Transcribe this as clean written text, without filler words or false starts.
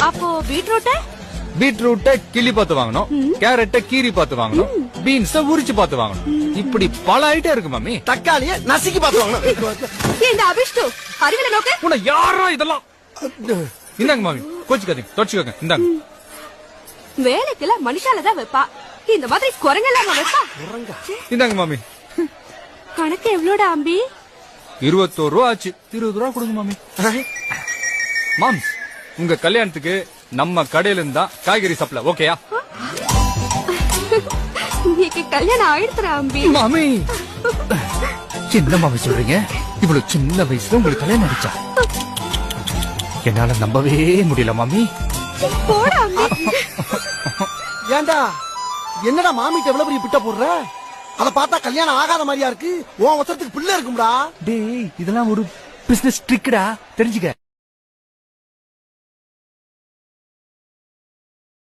அப்போ பீட்ரூட்ட பீட்ரூட்ட கிள்ளி பார்த்து வாங்கணும், கேரட்ட கீரி பார்த்து வாங்கணும், பீன்ஸ உரிச்சு பார்த்து வாங்கணும். இப்படி பல ஐட்டம் இருக்கு மாமி. தக்காளிய நசுக்கி பார்த்து வாங்கணும். இந்த அபிஷ்டு அறிவில நோக்க உன்னை யாரா இதெல்லாம்? இந்தாங்க மாமி, கோச்சுக்காதீங்க, தொடச்சுக்கோங்க. இந்தாங்க. வேலைக்கெல்லாம் மனுஷாலதான் வைப்பா, இந்த மாதிரி குரங்கெல்லாம் வைப்பா. இந்தாங்க மாமி. கணக்கு எவ்வளோடா அம்பி? 21 ரூபா ஆச்சு. 20 ரூபா கொடுங்க மாமி. மாம்ஸ், உங்க கல்யாணத்துக்கு நம்ம கடையில இருந்தா காய்கறி சப்ளை ஓகேயா? இன்னைக்கு கல்யாணம் ஆயிடுத்துறா அம்பி. மாமி, என்ன மாமி சொல்றீங்க? இவ்வளவு சின்ன வயசுல உங்களுக்கு கல்யாணம் ஆயிடுச்சா? என்னால நம்பவே முடியல மாமி. போடா அம்பி. ஏண்டா என்னடா மாமிட்ட எவ்வளவு பெரிய பிட்ட போடுற? அத பார்த்தா கல்யாணம் ஆகாத மாதிரியா இருக்கு. உன் வசத்துக்கு பிள்ளை இருக்கும்டா. டேய், இதெல்லாம் ஒரு பிசினஸ் ட்ரிக்டா, தெரிஞ்சுக்க.